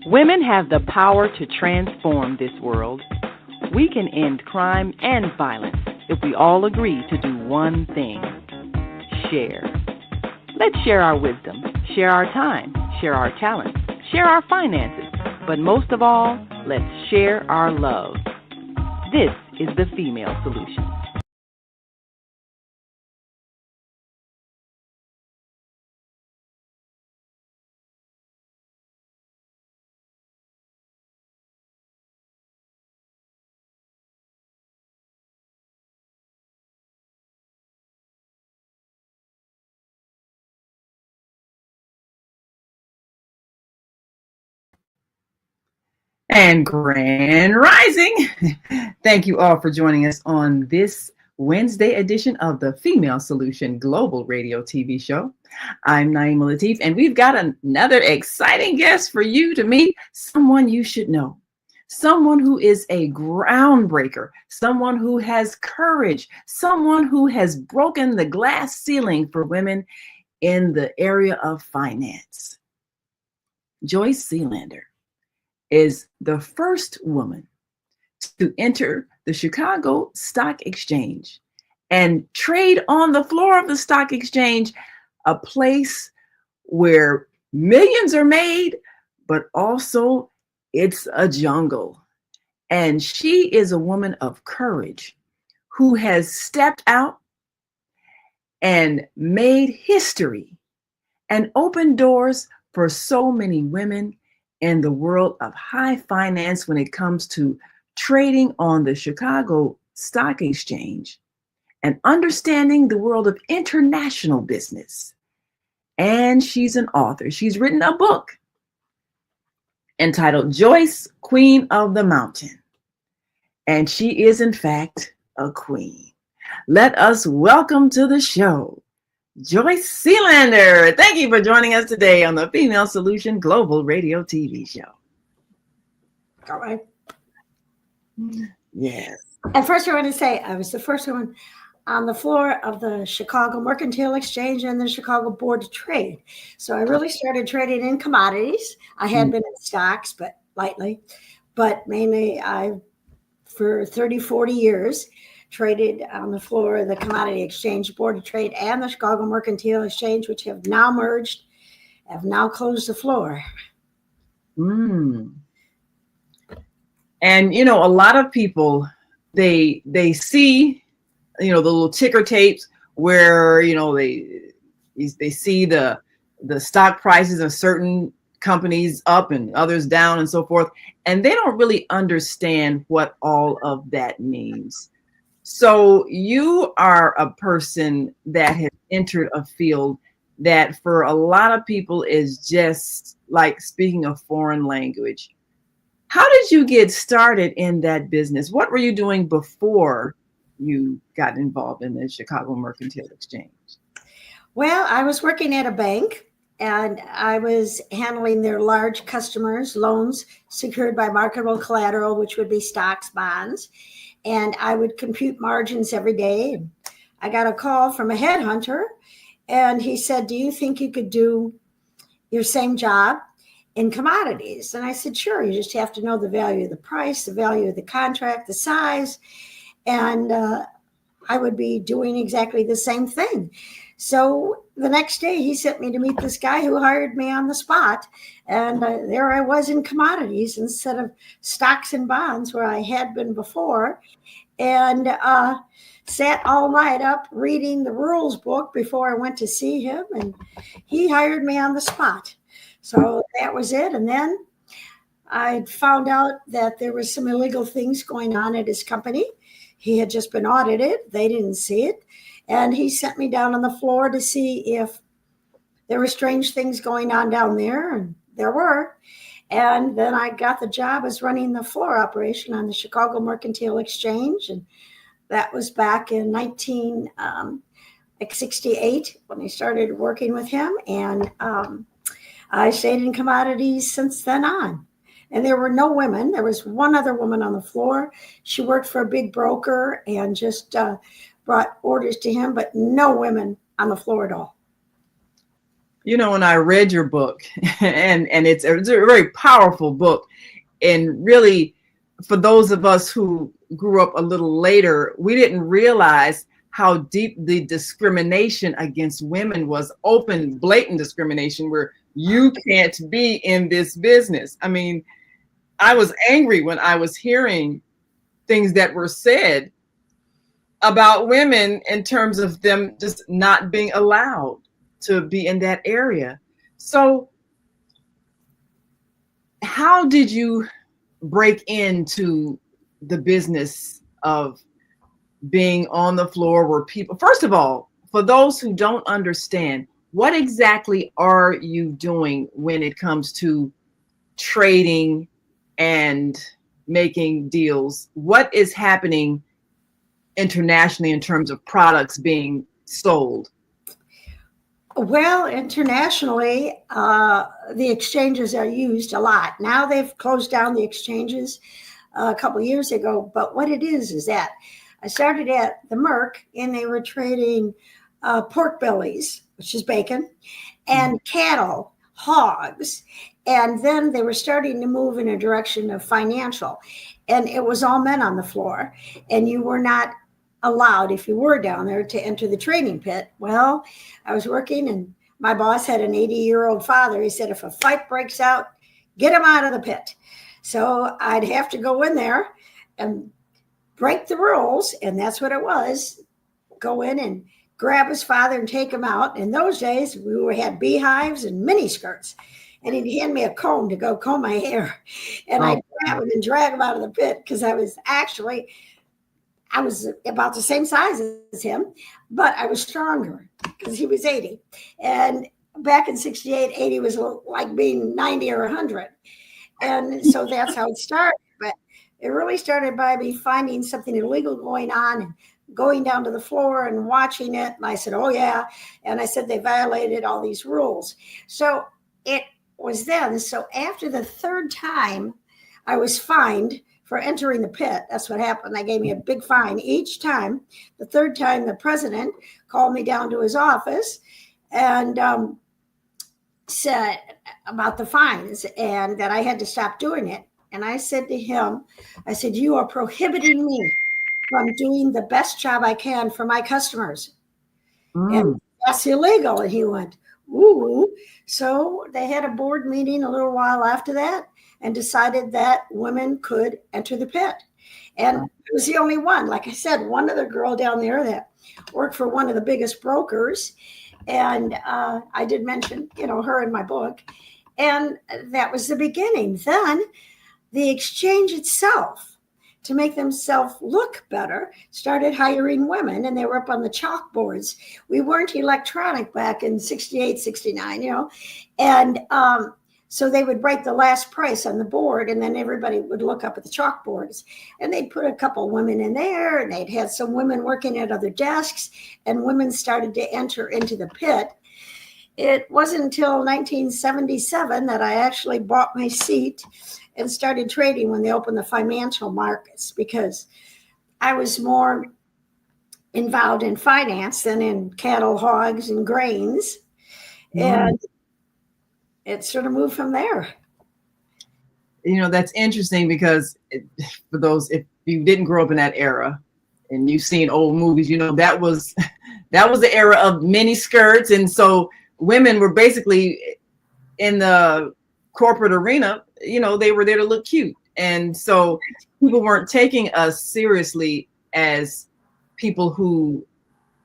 Women have the power to transform this world. We can end crime and violence if we all agree to do one thing: share. Let's share our wisdom, share our time, share our talents, share our finances, but most of all, let's share our love. This is the Female Solution. And grand rising. Thank you all for joining us on this Wednesday edition of the Female Solution Global Radio TV show. I'm Naima Latif, and we've got another exciting guest for you to meet, someone you should know, someone who is a groundbreaker, someone who has courage, someone who has broken the glass ceiling for women in the area of finance. Joyce Selander is the first woman to enter the Chicago Stock Exchange and trade on the floor of the stock exchange, a place where millions are made, but also it's a jungle. And she is a woman of courage who has stepped out and made history and opened doors for so many women in the world of high finance when it comes to trading on the Chicago Stock Exchange and understanding the world of international business. And she's an author. She's written a book entitled Joyce, Queen of the Mountain. And she is, in fact, a queen. Let us welcome to the show Joyce Selander. Thank you for joining us today on the Female Solution Global Radio TV show. All right. Yes. And first I want to say I was the first woman on the floor of the Chicago Mercantile Exchange and the Chicago Board of Trade. So I really started trading in commodities. I had been in stocks, but lightly. But mainly for 30, 40 years, traded on the floor of the Commodity Exchange, Board of Trade, and the Chicago Mercantile Exchange, which have now merged, have now closed the floor. And, you know, a lot of people, they see, you know, the little ticker tapes where, you know, they see the stock prices of certain companies up and others down and so forth, and they don't really understand what all of that means. So you are a person that has entered a field that for a lot of people is just like speaking a foreign language. How did you get started in that business? What were you doing before you got involved in the Chicago Mercantile Exchange? Well, I was working at a bank, and I was handling their large customers' loans secured by marketable collateral, which would be stocks, bonds. And I would compute margins every day. I got a call from a headhunter, and he said, "Do you think you could do your same job in commodities?" And I said, "Sure. You just have to know the value of the price, the value of the contract, the size." And I would be doing exactly the same thing. So the next day he sent me to meet this guy who hired me on the spot. And there I was in commodities instead of stocks and bonds where I had been before. And sat all night up reading the rules book before I went to see him. And he hired me on the spot. So that was it. And then I found out that there was some illegal things going on at his company. He had just been audited. They didn't see it. And he sent me down on the floor to see if there were strange things going on down there. And there were. And then I got the job as running the floor operation on the Chicago Mercantile Exchange. And that was back in 1968 when I started working with him. And I stayed in commodities since then on. And there were no women. There was one other woman on the floor. She worked for a big broker and just brought orders to him, but no women on the floor at all. You know, when I read your book, and it's a very powerful book, and really, for those of us who grew up a little later, we didn't realize how deep the discrimination against women was, open, blatant discrimination, where you can't be in this business. I mean, I was angry when I was hearing things that were said about women in terms of them just not being allowed to be in that area. So how did you break into the business of being on the floor where people, first of all, for those who don't understand, what exactly are you doing when it comes to trading and making deals? What is happening internationally in terms of products being sold? Well, internationally, the exchanges are used a lot. Now they've closed down the exchanges a couple of years ago. But what it is that I started at the Merc and they were trading pork bellies, which is bacon, and cattle, hogs. And then they were starting to move in a direction of financial. And it was all men on the floor. And you were not allowed, if you were down there, to enter the trading pit. Well, I was working and my boss had an 80-year-old father. He said, if a fight breaks out, get him out of the pit. So I'd have to go in there and break the rules. And that's what it was. Go in and grab his father and take him out. In those days, we had beehives and mini skirts. And he'd hand me a comb to go comb my hair. And I'd grab him and drag him out of the pit because I was about the same size as him, but I was stronger because he was 80. And back in 68, 80 was like being 90 or 100. And so that's how it started. But it really started by me finding something illegal going on and going down to the floor and watching it. And I said, oh, yeah. And I said, they violated all these rules. So it was then. So after the third time, I was fined for entering the pit. That's what happened. They gave me a big fine each time. The third time, the president called me down to his office and said about the fines and that I had to stop doing it. And I said to him, I said, you are prohibiting me from doing the best job I can for my customers. And that's illegal. And he went, ooh. So they had a board meeting a little while after that and decided that women could enter the pit. And it was the only one. Like I said, one other girl down there that worked for one of the biggest brokers. And I did mention, her in my book. And that was the beginning. Then the exchange itself, to make themselves look better, started hiring women, and they were up on the chalkboards. We weren't electronic back in 68, 69, and so they would write the last price on the board, and then everybody would look up at the chalkboards, and they'd put a couple women in there, and they'd had some women working at other desks, and women started to enter into the pit. It wasn't until 1977 that I actually bought my seat and started trading when they opened the financial markets, because I was more involved in finance than in cattle, hogs, and grains. And it sort of moved from there. That's interesting because for those, if you didn't grow up in that era and you've seen old movies, that was the era of mini skirts. And so women were basically in the corporate arena, they were there to look cute. And so people weren't taking us seriously as people who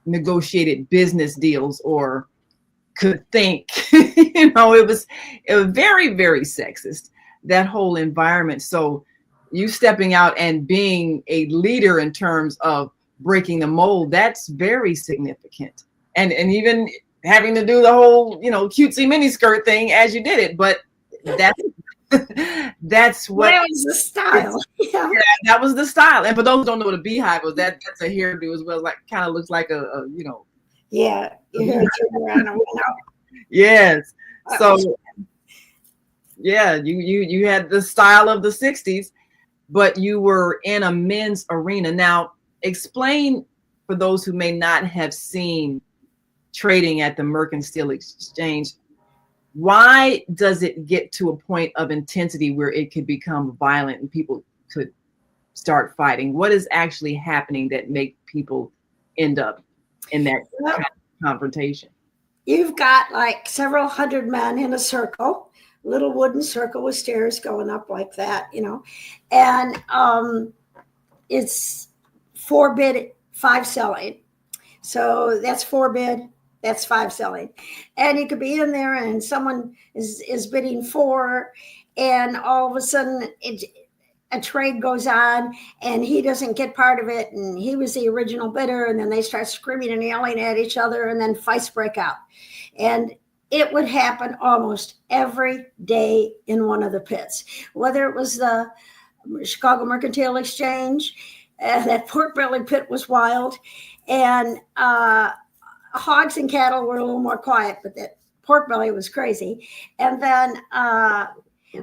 negotiated business deals or could think. It was very, very sexist, that whole environment. So you stepping out and being a leader in terms of breaking the mold, that's very significant. And even having to do the whole, cutesy miniskirt thing as you did it. But that's what that was the style. Yeah, that was the style. And for those who don't know what a beehive was, that's a hairdo as well. Like, kind of looks like a. Yeah, you heard it around a window. Yes. So yeah, you had the style of the 60s, but you were in a men's arena. Now, explain for those who may not have seen trading at the Mercantile Exchange, why does it get to a point of intensity where it could become violent and people could start fighting? What is actually happening that make people end up in that kind of confrontation? You've got like several hundred men in a circle, little wooden circle with stairs going up like that, and it's 4 bid, 5 selling. So that's 4 bid, that's 5 selling. And you could be in there and someone is bidding 4, and all of a sudden a trade goes on and he doesn't get part of it, and he was the original bidder, and then they start screaming and yelling at each other, and then fights break out. And it would happen almost every day in one of the pits, whether it was the Chicago Mercantile Exchange. That pork belly pit was wild, and hogs and cattle were a little more quiet, but that pork belly was crazy. And then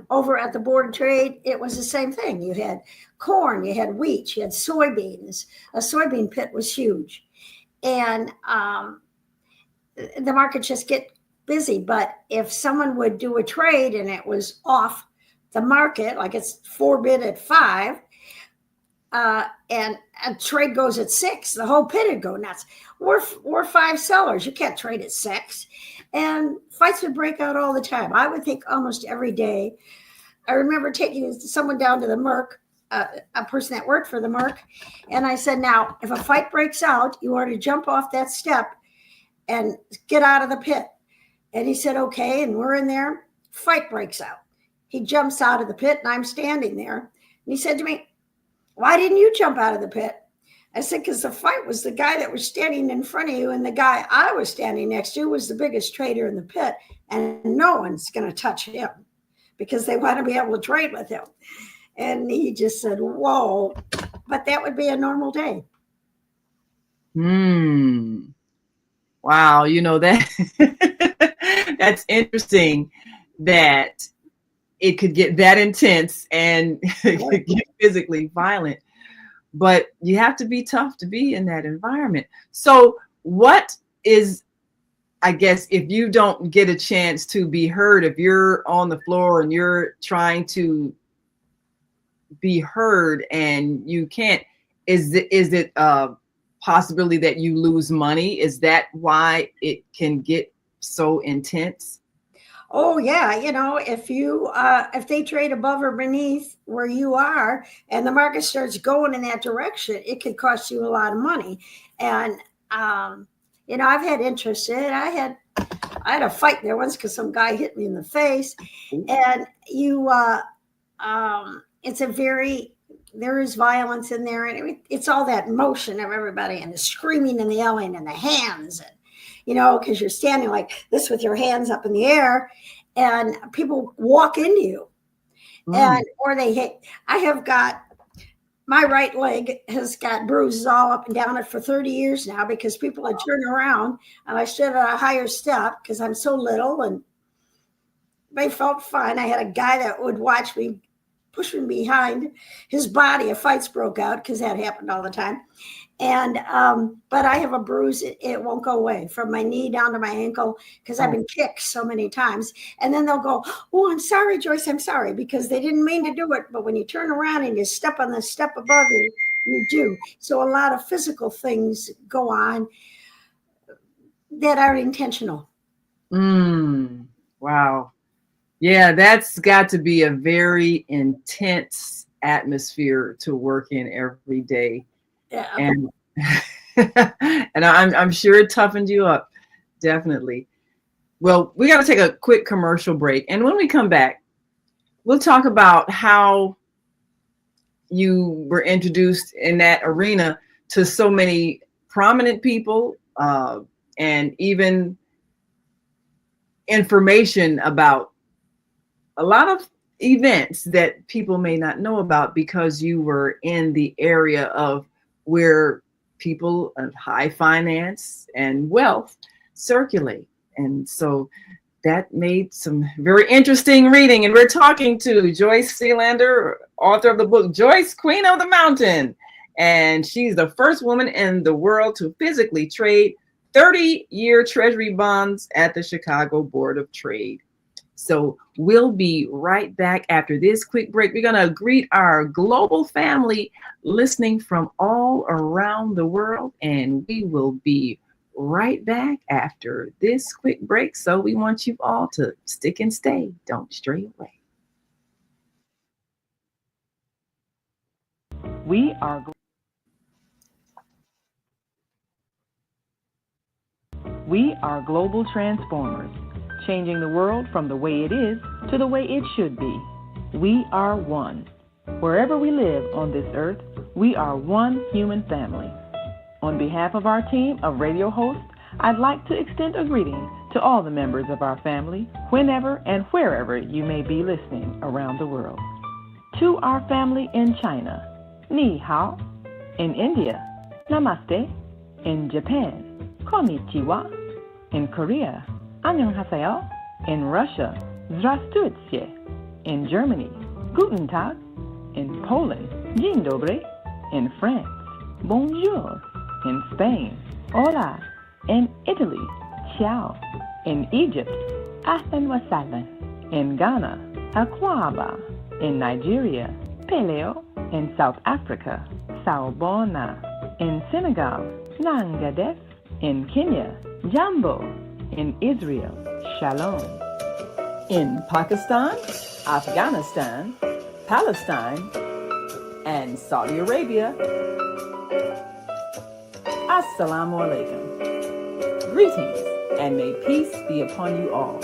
over at the Board of Trade, it was the same thing. You had corn, you had wheat, you had soybeans. A soybean pit was huge. And the markets just get busy. But if someone would do a trade and it was off the market, like it's 4 bid at 5, and a trade goes at 6, the whole pit would go nuts. We're 5 sellers. You can't trade at 6. And fights would break out all the time. I would think almost every day. I remember taking someone down to the Merc, a person that worked for the Merc, and I said, now, if a fight breaks out, you are to jump off that step and get out of the pit. And he said, okay, and we're in there. Fight breaks out. He jumps out of the pit, and I'm standing there. And he said to me, why didn't you jump out of the pit? I said, because the fight was the guy that was standing in front of you, and the guy I was standing next to was the biggest trader in the pit, and no one's going to touch him because they want to be able to trade with him. And he just said, whoa, but that would be a normal day. Wow, that that's interesting that it could get that intense and it could get physically violent. But you have to be tough to be in that environment. So what is, I guess, if you don't get a chance to be heard, if you're on the floor and you're trying to be heard and you can't, is it a possibility that you lose money? Is that why it can get so intense? Oh yeah, if they trade above or beneath where you are and the market starts going in that direction, it could cost you a lot of money. And I've had interest in it. I had a fight there once because some guy hit me in the face. And there is violence in there, and it's all that motion of everybody and the screaming and the yelling and the hands, and because you're standing like this with your hands up in the air, and people walk into you, or they hit. I have got my right leg has got bruises all up and down it for 30 years now because people had turned around and I stood at a higher step because I'm so little, and they felt fine. I had a guy that would watch me, push me behind his body if fights broke out, because that happened all the time. And but I have a bruise. It won't go away from my knee down to my ankle because I've been kicked so many times. And then they'll go, oh, I'm sorry, Joyce, I'm sorry, because they didn't mean to do it. But when you turn around and you step on the step above you, you do. So a lot of physical things go on that aren't intentional. Wow. Yeah, that's got to be a very intense atmosphere to work in every day. Yeah. And and I'm sure it toughened you up. Definitely. Well, we got to take a quick commercial break. And when we come back, we'll talk about how you were introduced in that arena to so many prominent people, and even information about a lot of events that people may not know about because you were in the area of where people of high finance and wealth circulate. And so that made some very interesting reading. And we're talking to Joyce Selander, author of the book, Joyce, Queen of the Mountain. And she's the first woman in the world to physically trade 30-year treasury bonds at the Chicago Board of Trade. So we'll be right back after this quick break. We're going to greet our global family listening from all around the world, and we will be right back after this quick break. So we want you all to stick and stay. Don't stray away. We are global transformers, changing the world from the way it is to the way it should be. We are one. Wherever we live on this earth, we are one human family. On behalf of our team of radio hosts, I'd like to extend a greeting to all the members of our family, whenever and wherever you may be listening around the world. To our family in China, Ni Hao. In India, Namaste. In Japan, Konnichiwa. In Korea, Annyeonghaseyo. In Russia, Здравствуйте. In Germany, Guten Tag. In Poland, Dzień dobry. In France, Bonjour. In Spain, Hola. In Italy, Ciao. In Egypt, Ahlan wa sahlan. In Ghana, Akwaba. In Nigeria, Peleo. In South Africa, Sawubona. In Senegal, Nangadef. In Kenya, Jambo. In Israel, Shalom. In Pakistan, Afghanistan, Palestine, and Saudi Arabia, Assalamu alaikum. Greetings, and may peace be upon you all.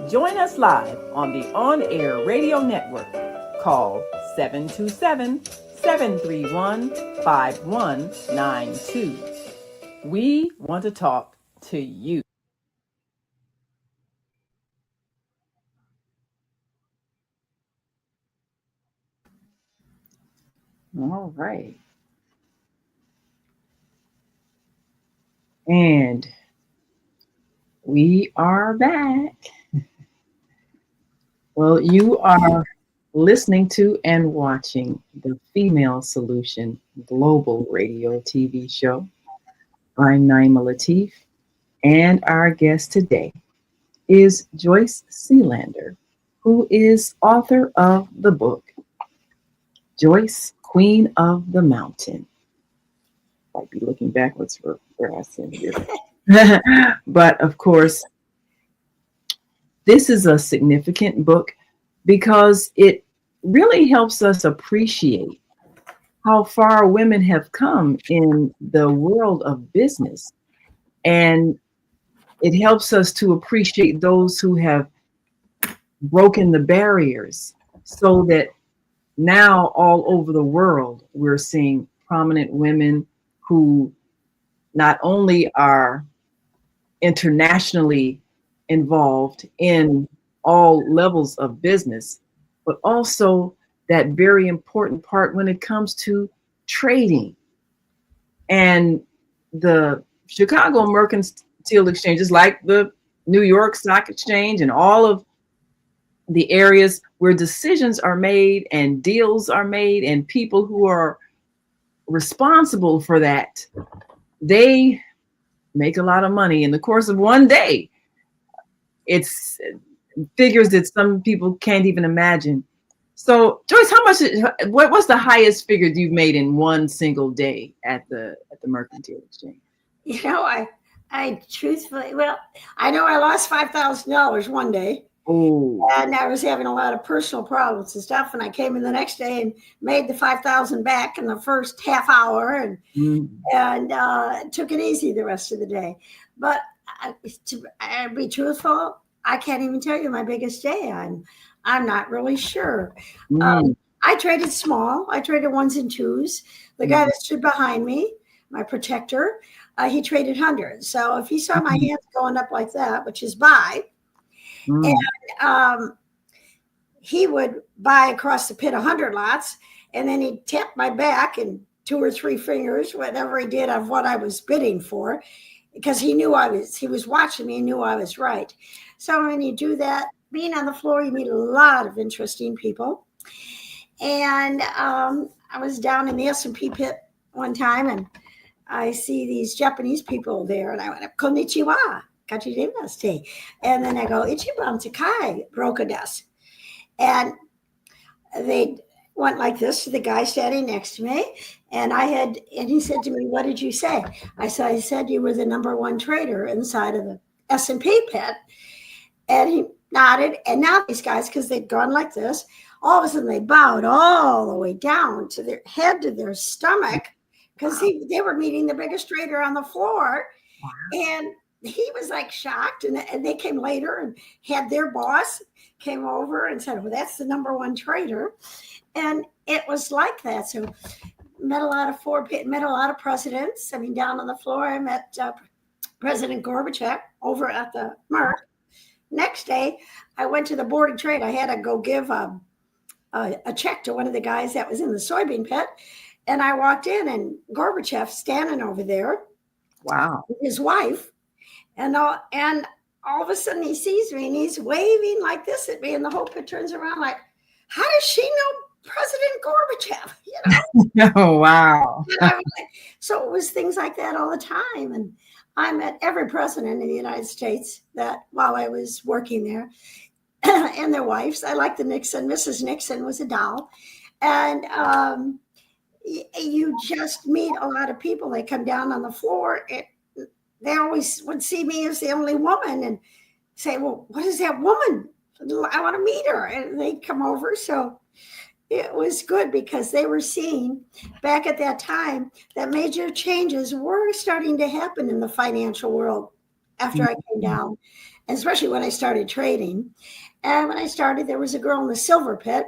Join us live on the on-air radio network called 727-731-5192. We want to talk to you. All right. And we are back. Well, you are listening to and watching the Female Solution Global Radio TV show. I'm Naima Latif, and our guest today is Joyce Selander, who is author of the book, Joyce, Queen of the Mountain. Might be looking backwards for where I said here. But of course, this is a significant book because it really helps us appreciate how far women have come in the world of business. And it helps us to appreciate those who have broken the barriers so that now all over the world, we're seeing prominent women who not only are internationally involved in all levels of business, but also that very important part when it comes to trading. And the Chicago Mercantile Exchange is like the New York Stock Exchange and all of the areas where decisions are made and deals are made, and people who are responsible for that, they make a lot of money in the course of one day. It's figures that some people can't even imagine. So, Joyce, what's the highest figure you've made in one single day at the Mercantile Exchange? You know, I truthfully, I know I lost $5,000 one day. Oh. And I was having a lot of personal problems and stuff. And I came in the next day and made the 5,000 back in the first half hour and took it easy the rest of the day. But to be truthful, I can't even tell you my biggest day. I'm not really sure. I traded small. I traded ones and twos. The guy that stood behind me, my protector, he traded hundreds. So if he saw my hands going up like that, which is buy, and he would buy across the pit 100 lots, and then he'd tap my back and 2 or 3 fingers, whatever he did of what I was bidding for, because he knew he was watching me and knew I was right. So when you do that, being on the floor, you meet a lot of interesting people. And I was down in the S&P pit one time, and I see these Japanese people there, and I went, konnichiwa. Kachidemasti. And then I go, Ichiban Takai, Brokadas. And they went like this to the guy standing next to me. And he said to me, what did you say? I said you were the number one trader inside of the S&P pit. And he nodded. And now these guys, because they'd gone like this, all of a sudden they bowed all the way down to their head, to their stomach, because they were meeting the biggest trader on the floor. Wow. And he was like shocked. And they came later and had their boss came over and said, well, that's the number one trader. And it was like that. So met a lot of presidents. I mean, down on the floor, I met President Gorbachev over at the Merck. Next day, I went to the Board of Trade. I had to go give a check to one of the guys that was in the soybean pit. And I walked in and Gorbachev standing over there. Wow. With his wife. And all of a sudden he sees me and he's waving like this at me. And the whole pit turns around like, how does she know President Gorbachev? You know? Oh, wow. So it was things like that all the time. And I met every president in the United States that while I was working there and their wives. I liked the Nixon. Mrs. Nixon was a doll. And you just meet a lot of people. They come down on the floor. They always would see me as the only woman and say, well, what is that woman? I want to meet her. And they come over. So it was good because they were seeing back at that time that major changes were starting to happen in the financial world after I came down, especially when I started trading. And when I started, there was a girl in the silver pit.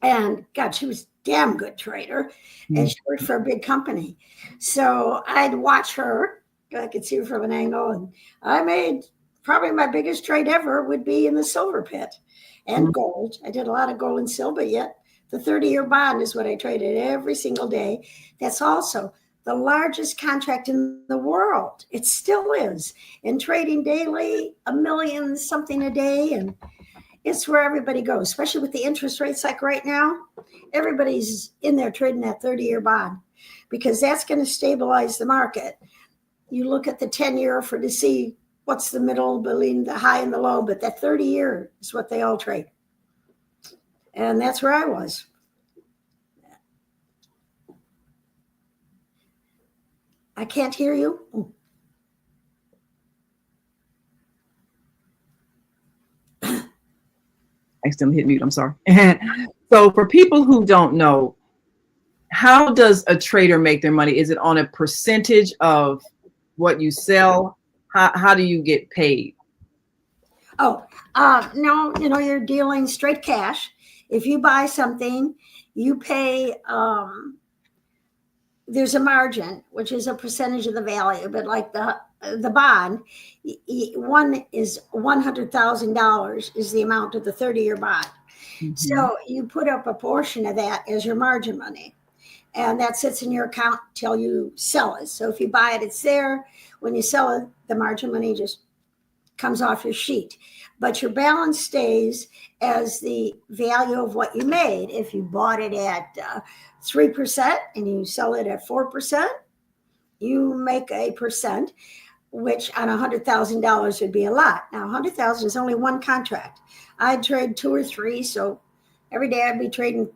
And God, she was a damn good trader. And she worked for a big company. So I'd watch her. I could see her from an angle. And I made probably my biggest trade ever would be in the silver pit and gold. I did a lot of gold and silver, yet the 30-year bond is what I traded every single day. That's also the largest contract in the world. It still is. And trading daily, $1 million something a day. And it's where everybody goes, especially with the interest rates like right now. Everybody's in there trading that 30-year bond because that's going to stabilize the market. You look at the 10-year to see what's the middle between the high and the low, but that 30-year is what they all trade. And that's where I was. I can't hear you. I accidentally hit mute. I'm sorry. So for people who don't know, how does a trader make their money? Is it on a percentage of what you sell? How do you get paid? No, you're dealing straight cash. If you buy something, you pay, there's a margin, which is a percentage of the value, but like the bond, one is $100,000 is the amount of the 30-year bond. Mm-hmm. So you put up a portion of that as your margin money. And that sits in your account till you sell it. So if you buy it, it's there. When you sell it, the margin money just comes off your sheet. But your balance stays as the value of what you made. If you bought it at 3% and you sell it at 4%, you make a percent, which on $100,000 would be a lot. Now, $100,000 is only one contract. I'd trade 2 or 3. So every day I'd be trading,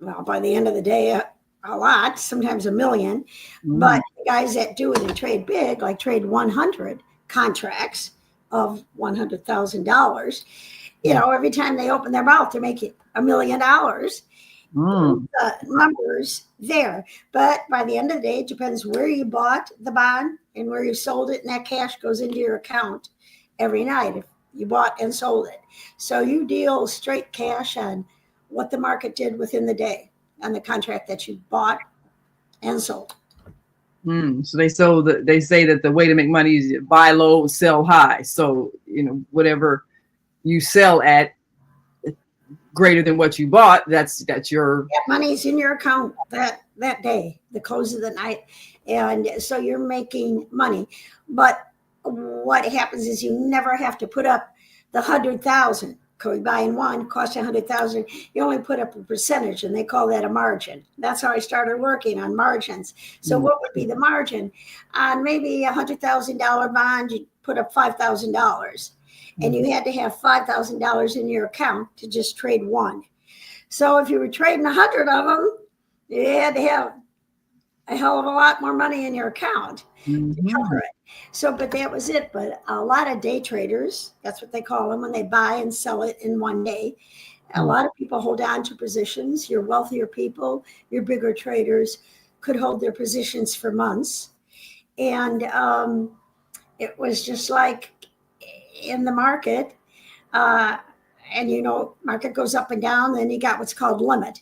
well, by the end of the day, a lot, sometimes $1 million. But the guys that do it and trade big, like trade 100 contracts of $100,000, every time they open their mouth, they're making $1 million. The numbers there. But by the end of the day, it depends where you bought the bond and where you sold it. And that cash goes into your account every night if you bought and sold it. So you deal straight cash on what the market did within the day on the contract that you bought and sold. So they say that the way to make money is buy low, sell high. So, whatever you sell at greater than what you bought, that's your that money's in your account that day, the close of the night. And so you're making money. But what happens is you never have to put up the 100,000 because buying one cost 100,000. You only put up a percentage, and they call that a margin. That's how I started working on margins. So what would be the margin on maybe $100,000 bond? You put up $5,000, and you had to have $5,000 in your account to just trade one. So if you were trading 100 of them, you had to have a hell of a lot more money in your account to cover it. So, but that was it. But a lot of day traders, that's what they call them when they buy and sell it in one day. A lot of people hold on to positions. Your wealthier people, your bigger traders could hold their positions for months. And it was just like in the market. And, you know, market goes up and down. Then you got what's called limit.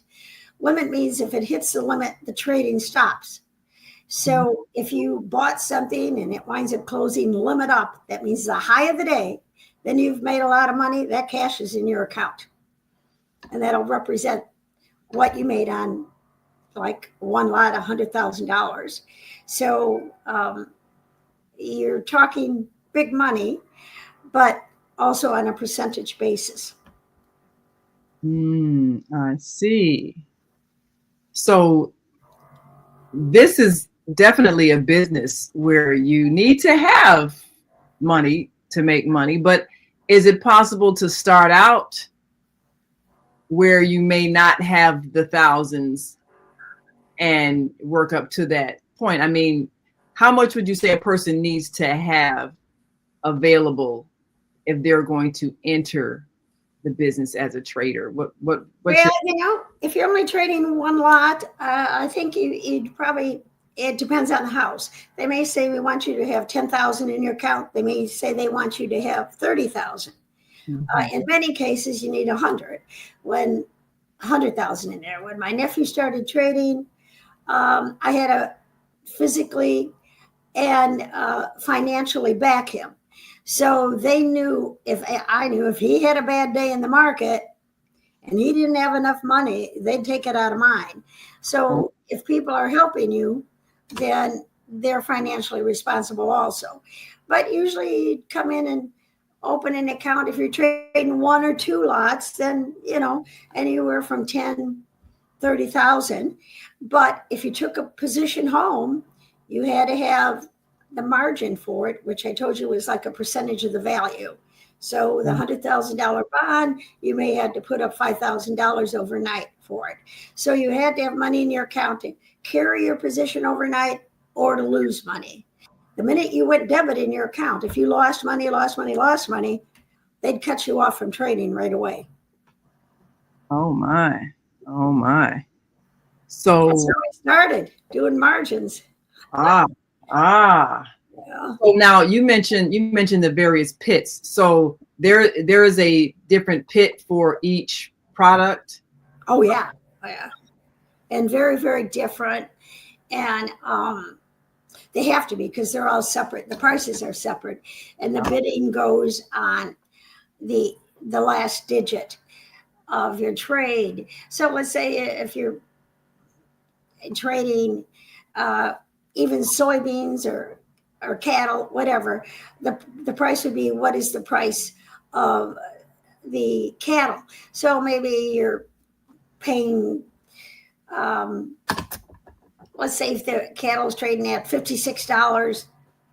Limit means if it hits the limit, the trading stops. So if you bought something and it winds up closing limit up, that means the high of the day, then you've made a lot of money. That cash is in your account. And that'll represent what you made on like one lot, $100,000. So you're talking big money, but also on a percentage basis. I see. So this is definitely a business where you need to have money to make money, but is it possible to start out where you may not have the thousands and work up to that point? I mean, how much would you say a person needs to have available if they're going to enter the business as a trader? Well, you know, if you're only trading one lot, I think you'd probably, it depends on the house. They may say we want you to have 10,000 in your account. They may say they want you to have 30,000. In many cases, you need 100. When 100,000 in there. When my nephew started trading, I had to physically and financially back him. So they knew if he had a bad day in the market and he didn't have enough money, they'd take it out of mine. So if people are helping you, then they're financially responsible also. But usually you'd come in and open an account. If you're trading one or two lots, then, you know, anywhere from 10, 30,000. But if you took a position home, you had to have the margin for it, which I told you was like a percentage of the value. So the $100,000 bond, you may have to put up $5,000 overnight for it. So you had to have money in your account to carry your position overnight or to lose money. The minute you went debit in your account, if you lost money, they'd cut you off from trading right away. Oh my. So that's how we started doing margins. Yeah. So now you mentioned the various pits. So there is a different pit for each product. Oh yeah. And very, very different. And they have to be because they're all separate. The prices are separate, and the bidding goes on the last digit of your trade. So let's say if you're trading even soybeans or cattle, whatever, the price would be what is the price of the cattle. So maybe you're paying, let's say if the cattle's trading at $56,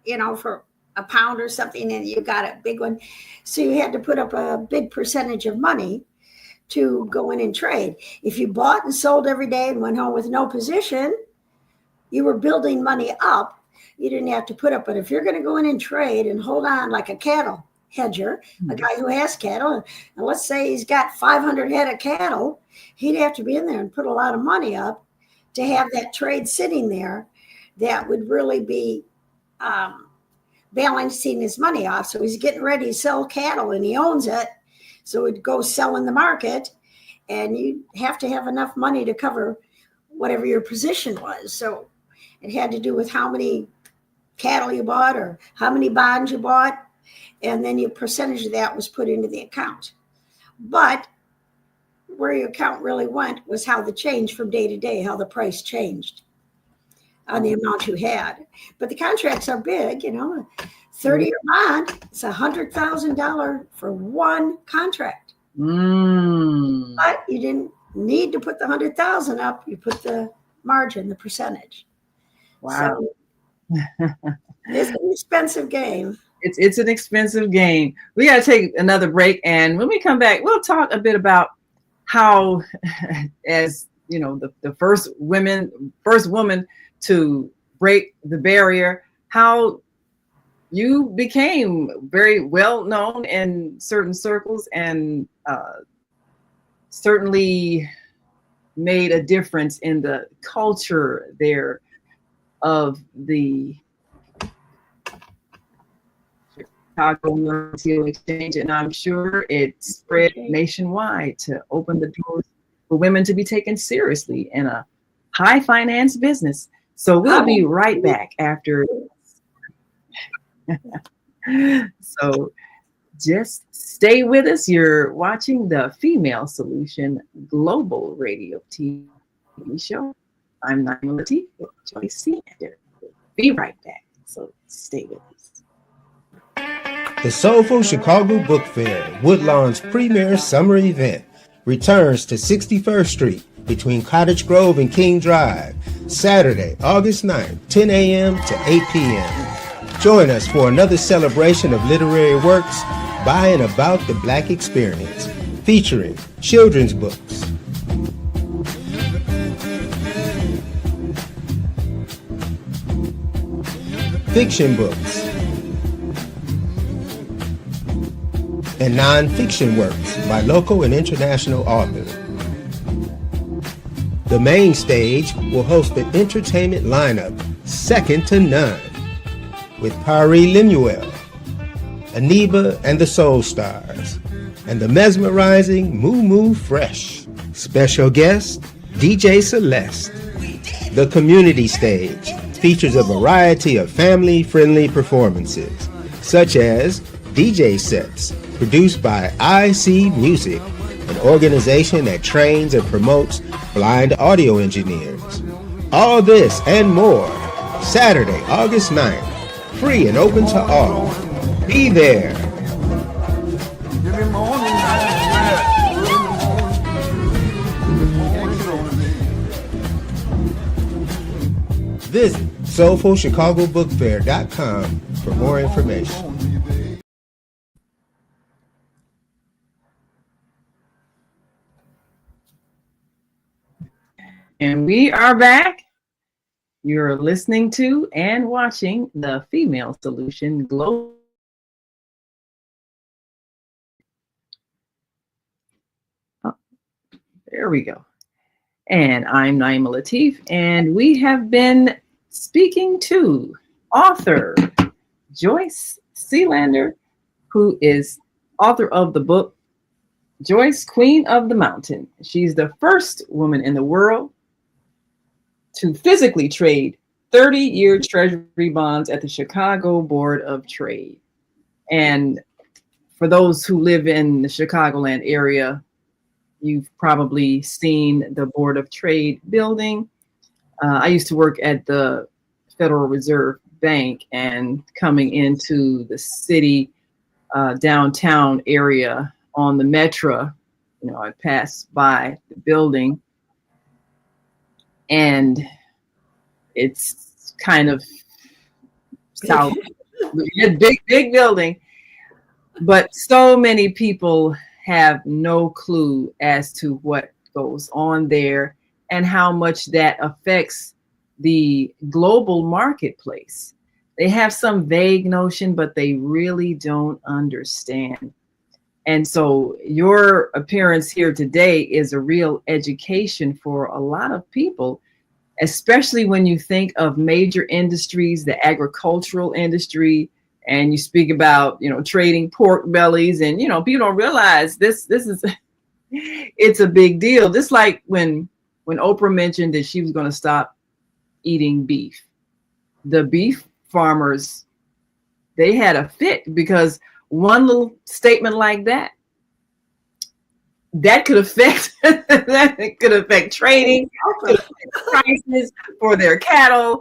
you know, for a pound or something, and you got a big one. So you had to put up a big percentage of money to go in and trade. If you bought and sold every day and went home with no position, you were building money up. You didn't have to put up. But if you're going to go in and trade and hold on like a cattle hedger, a guy who has cattle, and let's say he's got 500 head of cattle, he'd have to be in there and put a lot of money up to have that trade sitting there that would really be balancing his money off. So he's getting ready to sell cattle and he owns it. So it'd go sell in the market, and you have to have enough money to cover whatever your position was. So it had to do with how many cattle you bought or how many bonds you bought. And then your percentage of that was put into the account. But where your account really went was how the change from day to day, how the price changed on the amount you had. But the contracts are big, you know, 30-year bond, it's $100,000 for one contract. But you didn't need to put the 100,000 up. You put the margin, the percentage. Wow. So it's an expensive game. It's an expensive game. We got to take another break, and when we come back, we'll talk a bit about how, as you know, the first woman to break the barrier, how you became very well known in certain circles and certainly made a difference in the culture there of the Chicago Mercantile Exchange, and I'm sure it spread nationwide to open the doors for women to be taken seriously in a high finance business. So we'll be right back after. So just stay with us. You're watching the Female Solution Global Radio TV show. I'm Naima Latif with Joyce Selander. Be right back. So stay with us. The Soulful Chicago Book Fair, Woodlawn's premier summer event, returns to 61st Street between Cottage Grove and King Drive, Saturday, August 9th, 10 a.m. to 8 p.m. Join us for another celebration of literary works by and about the Black experience, featuring children's books, fiction books, and non-fiction works by local and international authors. The main stage will host an entertainment lineup second to none, with Pari Lemuel, Aniba and the Soul Stars, and the mesmerizing Moo Moo Fresh. Special guest, DJ Celeste. The community stage features a variety of family-friendly performances, such as DJ sets produced by IC Music, an organization that trains and promotes blind audio engineers. All this and more, Saturday, August 9th, free and open to all. Be there. Visit SoulfulChicagoBookFair.com for more information. And we are back. You're listening to and watching the Female Solution Global. Oh, there we go. And I'm Naima Latif, and we have been speaking to author Joyce Selander, who is author of the book Joyce, Queen of the Mountain. She's the first woman in the world to physically trade 30-year treasury bonds at the Chicago Board of Trade. And for those who live in the Chicagoland area, you've probably seen the Board of Trade building. I used to work at the Federal Reserve Bank, and coming into the city downtown area on the Metro, I passed by the building, and it's kind of south, big building, but so many people have no clue as to what goes on there and how much that affects the global marketplace. They have some vague notion, but they really don't understand. And so your appearance here today is a real education for a lot of people, especially when you think of major industries, the agricultural industry, and you speak about, trading pork bellies, and, people don't realize this is, it's a big deal. Just like when Oprah mentioned that she was going to stop eating beef, the beef farmers, they had a fit, because one little statement like that could affect trading, could affect prices for their cattle,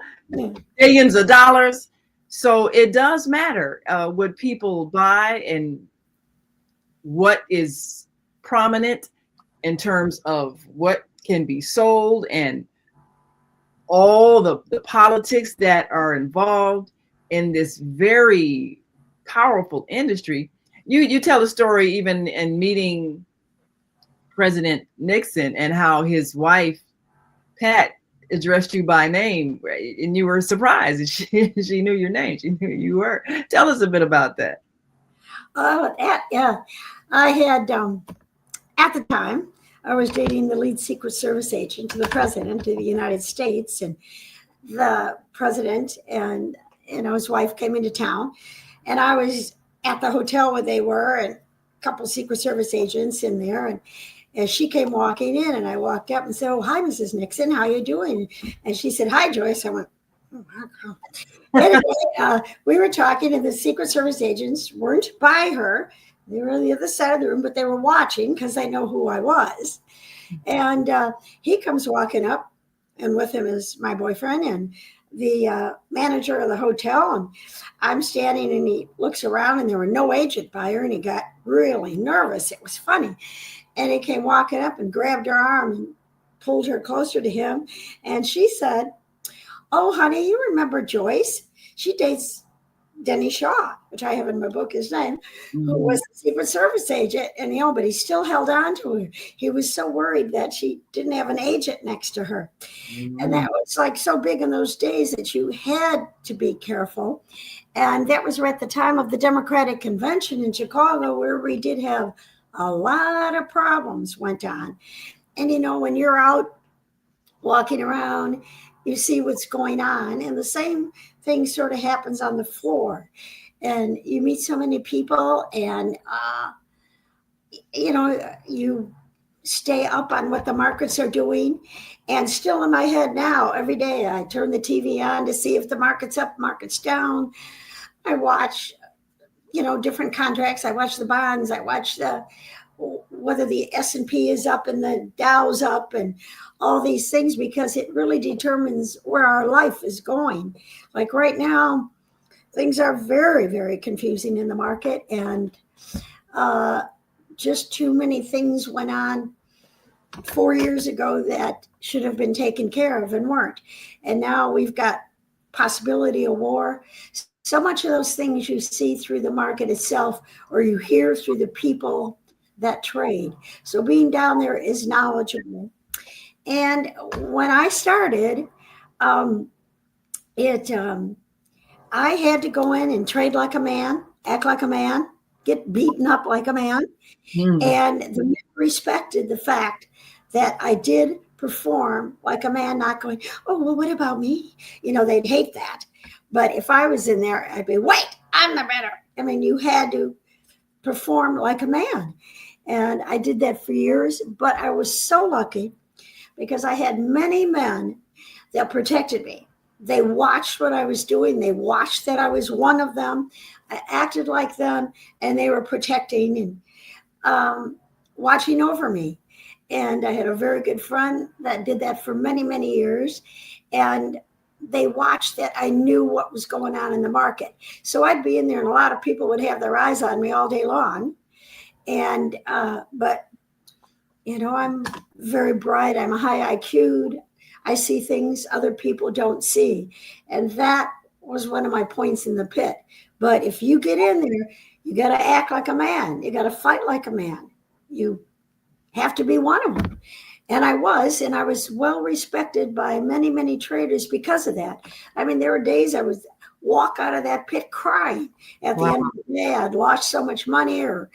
billions of dollars. So it does matter what people buy and what is prominent in terms of what can be sold and all the politics that are involved in this very powerful industry. You tell a story even in meeting President Nixon and how his wife, Pat, addressed you by name, and you were surprised. She knew your name. She knew who you were. Tell us a bit about that. Oh, yeah. I had, at the time, I was dating the lead Secret Service agent to the president of the United States, and the president and his wife came into town, and I was at the hotel where they were, and a couple Secret Service agents in there, and she came walking in, and I walked up and said, "Oh, hi, Mrs. Nixon, how you doing?" And she said, "Hi, Joyce." I went, "Oh, wow." Anyway, we were talking, and the Secret Service agents weren't by her. They were on the other side of the room, but they were watching because they know who I was. And he comes walking up, and with him is my boyfriend and the manager of the hotel. And I'm standing, and he looks around, and there were no agent by her, and he got really nervous. It was funny. And he came walking up and grabbed her arm and pulled her closer to him. And she said, "Oh, honey, you remember Joyce? She dates Denny Shaw," which I have in my book, his name, who was a Secret Service agent. And, but he still held on to her. He was so worried that she didn't have an agent next to her. And that was like so big in those days that you had to be careful. And that was right at the time of the Democratic Convention in Chicago, where we did have a lot of problems went on. And, when you're out walking around, you see what's going on. And the same thing sort of happens on the floor. And you meet so many people, and, you stay up on what the markets are doing. And still in my head now, every day I turn the TV on to see if the market's up, market's down. I watch different contracts. I watch the bonds. I watch whether the S&P is up and the Dow's up and all these things, because it really determines where our life is going. Like right now, things are very, very confusing in the market, and just too many things went on 4 years ago that should have been taken care of and weren't. And now we've got possibility of war. So much of those things you see through the market itself, or you hear through the people that trade. So being down there is knowledgeable. And when I started, I had to go in and trade like a man, act like a man, get beaten up like a man. And the men respected the fact that I did perform like a man, not going, "Oh, well, what about me?" They'd hate that. But if I was in there, I'd be, "Wait, I'm the better." I mean, you had to perform like a man. And I did that for years. But I was so lucky because I had many men that protected me. They watched what I was doing. They watched that I was one of them. I acted like them, and they were protecting and watching over me. And I had a very good friend that did that for many, many years. And they watched that I knew what was going on in the market. So I'd be in there, and a lot of people would have their eyes on me all day long. And, but, I'm very bright. I'm a high IQ'd. I see things other people don't see. And that was one of my points in the pit. But if you get in there, you got to act like a man. You got to fight like a man. You have to be one of them. And I was well respected by many, many traders because of that. I mean, there were days I would walk out of that pit crying at the end of the day. I'd lost so much money or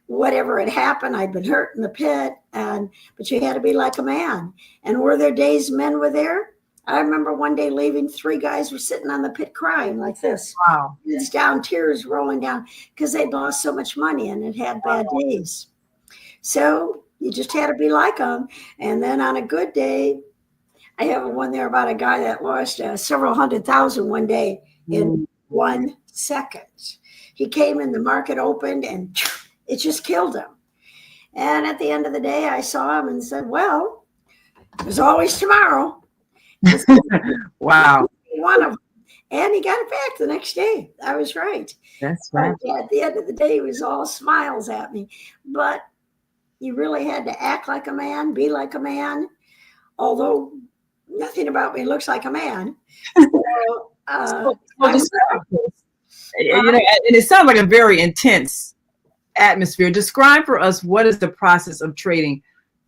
whatever had happened. I'd been hurt in the pit, but you had to be like a man. And were there days men were there? I remember one day leaving, 3 guys were sitting on the pit crying like this. Wow. It's down, tears rolling down, because they'd lost so much money and had had bad days. So you just had to be like them. And then on a good day, I have one there about a guy that lost several $100,000 one day in 1 second. He came in, the market opened, and it just killed him. And at the end of the day, I saw him and said, "Well, there's always tomorrow." Wow. One of them. And he got it back the next day. I was right. That's right. But at the end of the day, he was all smiles at me. But you really had to act like a man, be like a man, although nothing about me looks like a man. So, well, describe this. And it sounds like a very intense atmosphere. Describe for us, what is the process of trading?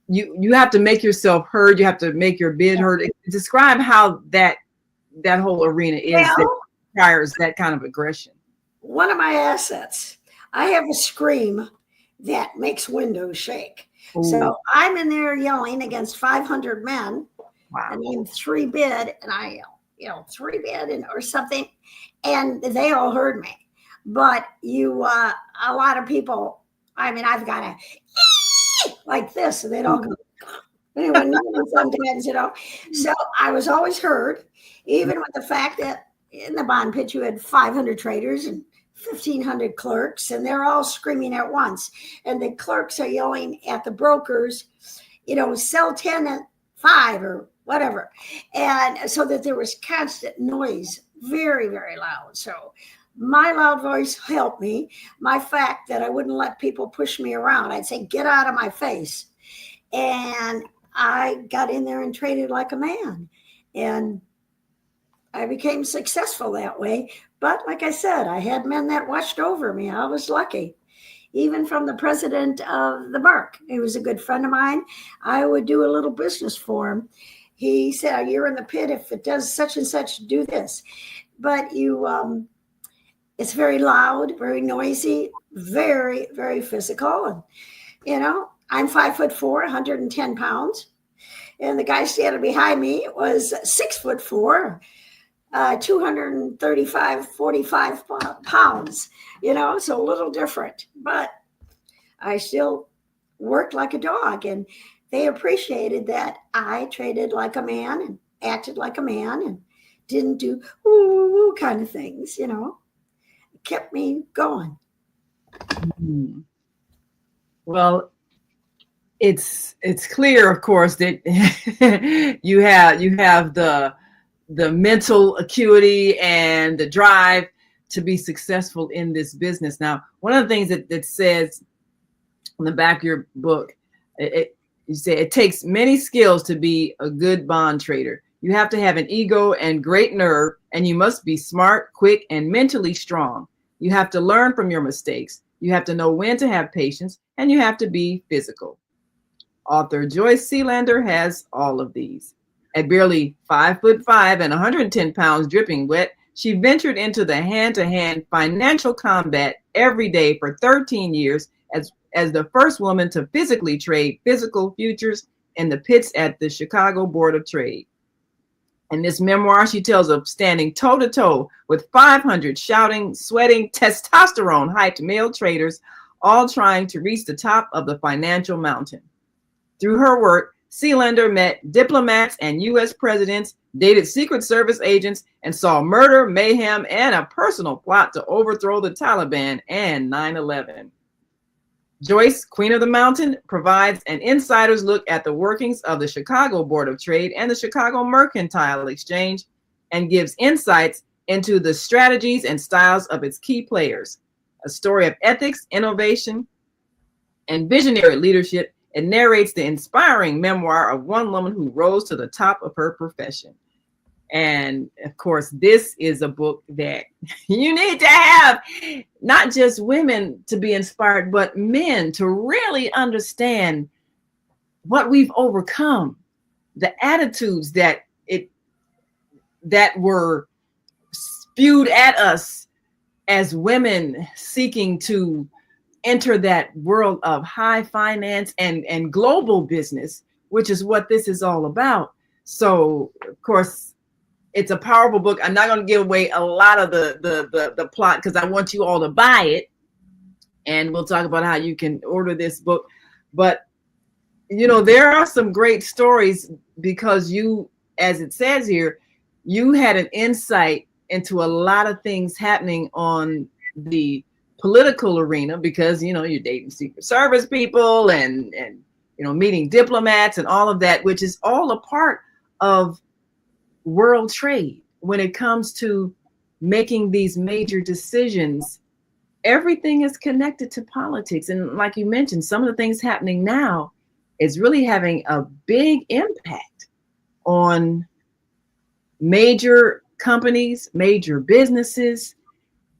You have to make yourself heard. You have to make your bid heard. Describe how that whole arena is that requires that kind of aggression. One of my assets, I have a scream that makes windows shake. Ooh. So I'm in there yelling against 500 men. Wow. And I'm 3 bid, and I yell, 3 bid or something, and they all heard me. But a lot of people, I mean, I've got to like this, and they'd all go, anyway, sometimes, So I was always heard, even with the fact that in the bond pitch, you had 500 traders and 1,500 clerks, and they're all screaming at once. And the clerks are yelling at the brokers, sell 10 at 5 or whatever. And so that there was constant noise, very, very loud. So my loud voice helped me. My fact that I wouldn't let people push me around. I'd say, get out of my face. And I got in there and traded like a man. And I became successful that way. But like I said, I had men that watched over me. I was lucky. Even from the president of the Merck, he was a good friend of mine. I would do a little business for him. He said, you're in the pit. If it does such and such, do this. But it's very loud, very noisy, very, very physical. And, I'm 5'4", 110 pounds. And the guy standing behind me was 6'4", 235, 45 pounds, so a little different. But I still worked like a dog, and they appreciated that I traded like a man and acted like a man and didn't do ooh kind of things, It kept me going. Mm-hmm. Well, it's clear, of course, that you have the mental acuity and the drive to be successful in this business. Now, one of the things that says on the back of your book, you say it takes many skills to be a good bond trader. You have to have an ego and great nerve, and you must be smart, quick, and mentally strong. You have to learn from your mistakes. You have to know when to have patience, and you have to be physical. Author Joyce Selander has all of these. At barely 5'5" and 110 pounds dripping wet, she ventured into the hand-to-hand financial combat every day for 13 years as the first woman to physically trade physical futures in the pits at the Chicago Board of Trade. In this memoir, she tells of standing toe-to-toe with 500 shouting, sweating, testosterone-hyped male traders, all trying to reach the top of the financial mountain. Through her work, Selander met diplomats and U.S. presidents, dated Secret Service agents, and saw murder, mayhem, and a personal plot to overthrow the Taliban and 9/11. Joyce, Queen of the Mountain, provides an insider's look at the workings of the Chicago Board of Trade and the Chicago Mercantile Exchange, and gives insights into the strategies and styles of its key players. A story of ethics, innovation, and visionary leadership. It narrates the inspiring memoir of one woman who rose to the top of her profession. And of course, this is a book that you need to have, not just women to be inspired, but men to really understand what we've overcome, the attitudes that were spewed at us as women seeking to enter that world of high finance and global business, which is what this is all about. So, of course, it's a powerful book. I'm not going to give away a lot of the plot because I want you all to buy it. And we'll talk about how you can order this book. But, there are some great stories because you, as it says here, you had an insight into a lot of things happening on the political arena because, you're dating Secret Service people and meeting diplomats and all of that, which is all a part of world trade when it comes to making these major decisions everything is connected to politics. And like you mentioned, some of the things happening now is really having a big impact on major companies, major businesses.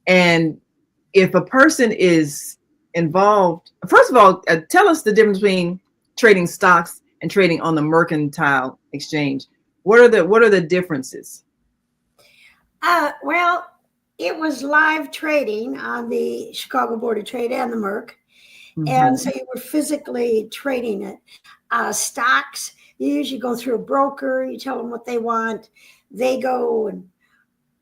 And if a person is involved, first of all, tell us the difference between trading stocks and trading on the mercantile exchange. What are the differences? Well, it was live trading on the Chicago Board of Trade and the Merc. Mm-hmm. And so you were physically trading it. Stocks, you usually go through a broker, you tell them what they want. They go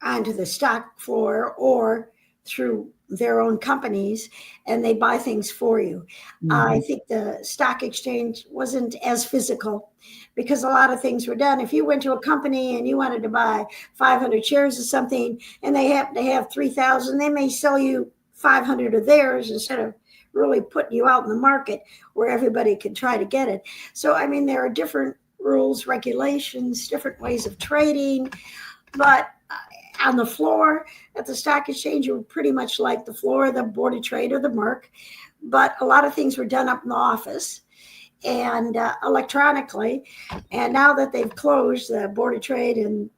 onto the stock floor or through their own companies, and they buy things for you. Mm-hmm. I think the stock exchange wasn't as physical because a lot of things were done. If you went to a company and you wanted to buy 500 shares of something and they happen to have 3,000, they may sell you 500 of theirs instead of really putting you out in the market where everybody could try to get it. So, I mean, there are different rules, regulations, different ways of trading, but on the floor at the stock exchange, you were pretty much like the floor of the Board of Trade or the Merc, but a lot of things were done up in the office and electronically. And now that they've closed the Board of Trade and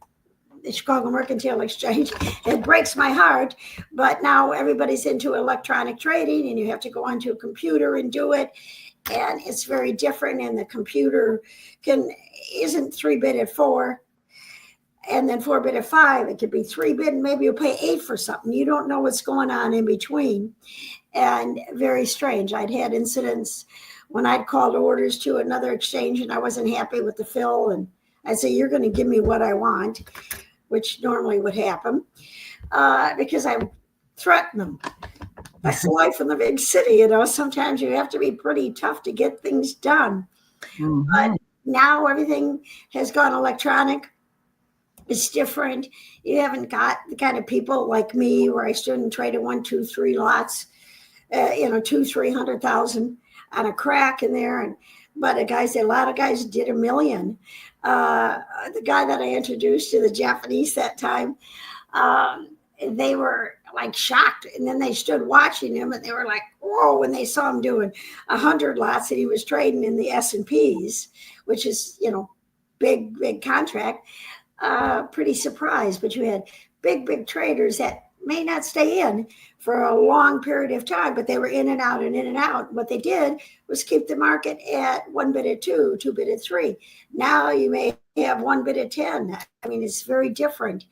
the Chicago Mercantile Exchange, it breaks my heart, but now everybody's into electronic trading and you have to go onto a computer and do it. And it's very different, and the computer isn't 3-bit at 4 and then 4-bit at 5. It could be 3-bit and maybe you'll pay 8 for something. You don't know what's going on in between, and very strange. I'd had incidents when I'd called orders to another exchange and I wasn't happy with the fill, and I'd say, you're going to give me what I want, which normally would happen because I threaten them. That's life in the big city. Sometimes you have to be pretty tough to get things done. Mm-hmm. But now everything has gone electronic. It's different. You haven't got the kind of people like me where I stood and traded 1, 2, 3 lots, 200,000-300,000 on a crack in there. But a lot of guys did $1 million. The guy that I introduced to the Japanese that time, they were like shocked, and then they stood watching him and they were like, whoa, when they saw him doing 100 lots that he was trading in the S&Ps, which is, big contract. Pretty surprised. But you had big traders that may not stay in for a long period of time, but they were in and out and in and out. What they did was keep the market at 1-bit at 2, 2-bit at 3. Now you may have 1-bit at 10. I mean, it's very different.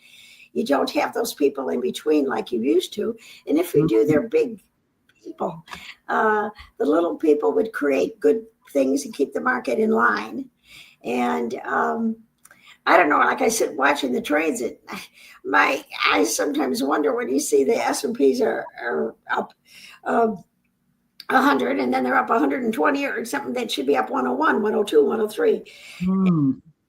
You don't have those people in between like you used to. And if you do, they're big people. The little people would create good things and keep the market in line. And I don't know, like I sit watching the trades, my eyes sometimes wonder when you see the S&Ps are up 100 and then they're up 120 or something that should be up 101, 102, 103.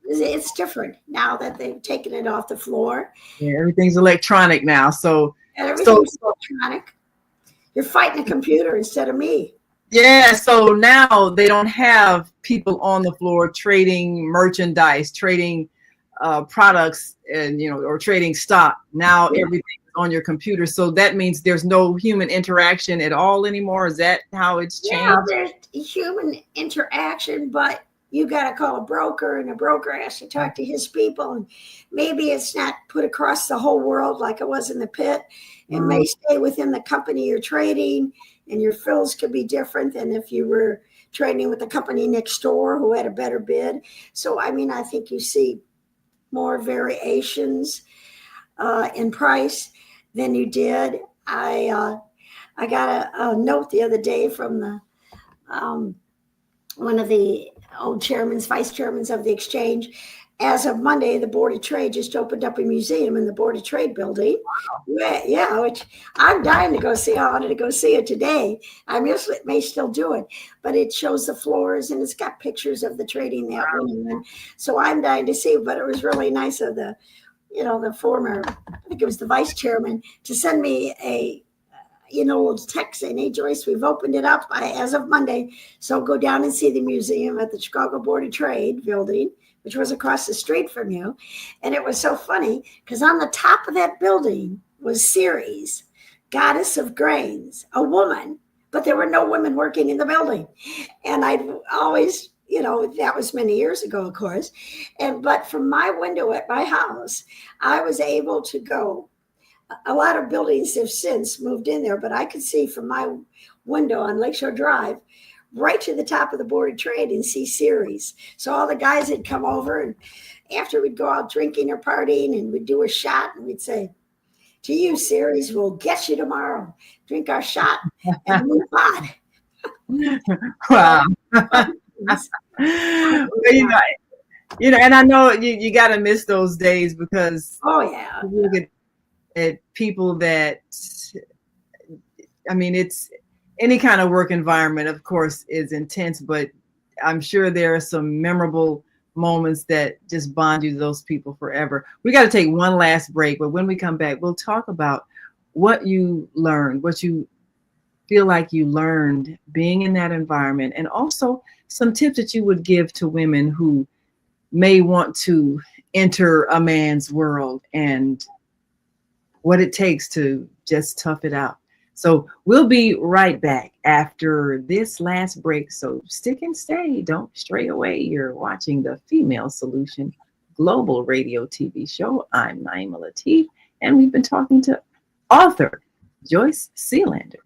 It's different now that they've taken it off the floor. Yeah, everything's electronic now. So everything's electronic. You're fighting a computer instead of me. Yeah, so now they don't have people on the floor trading merchandise, trading products, and or trading stock. Now everything is on your computer. So that means there's no human interaction at all anymore. Is that how it's changed? Yeah, there's human interaction, but you got to call a broker, and a broker has to talk to his people, and maybe it's not put across the whole world like it was in the pit. It may stay within the company you're trading, and your fills could be different than if you were trading with the company next door who had a better bid. So, I mean, I think you see more variations in price than you did. I got a note the other day from the one of the old vice chairmans of the exchange. As of Monday, the Board of Trade just opened up a museum in the Board of Trade building. Wow. Yeah, which I'm dying to go see. I wanted to go see it today. I may still do it, but it shows the floors and it's got pictures of the trading that went on. So I'm dying to see. But it was really nice of the former, I think it was the vice chairman, to send me a text saying, hey, Joyce, we've opened it up as of Monday. So go down and see the museum at the Chicago Board of Trade building, which was across the street from you. And it was so funny because on the top of that building was Series. goddess of grains, a woman, but there were no women working in the building. And I'd always, that was many years ago, of course. But from my window at my house, I was able to go. A lot of buildings have since moved in there, but I could see from my window on Lakeshore Drive right to the top of the Board of Trade and see Ceres. So all the guys had come over, and after we'd go out drinking or partying, and we'd do a shot, and we'd say, "To you, Ceres, we'll get you tomorrow." Drink our shot and move on. Wow. And I know you got to miss those days, because you look at people that, it's any kind of work environment, of course, is intense, but I'm sure there are some memorable moments that just bond you to those people forever. We got to take one last break, but when we come back, we'll talk about what you learned, what you feel like you learned being in that environment, and also some tips that you would give to women who may want to enter a man's world and what it takes to just tough it out. So we'll be right back after this last break. So stick and stay. Don't stray away. You're watching the Female Solution Global Radio TV show. I'm Naima Latif, and we've been talking to author Joyce Selander.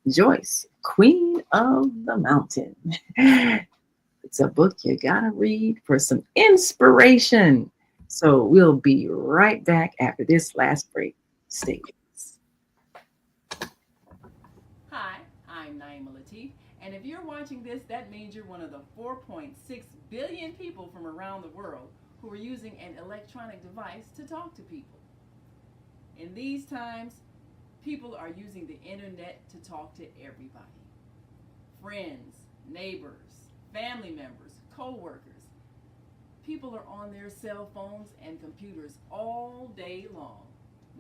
Joyce, Queen of the Mountain. It's a book you gotta read for some inspiration. So we'll be right back after this last break. Stay with us. Hi, I'm Naima Latif, and if you're watching this, that means you're one of the 4.6 billion people from around the world who are using an electronic device to talk to people. In these times, people are using the internet to talk to everybody. Friends, neighbors, family members, co-workers. People are on their cell phones and computers all day long.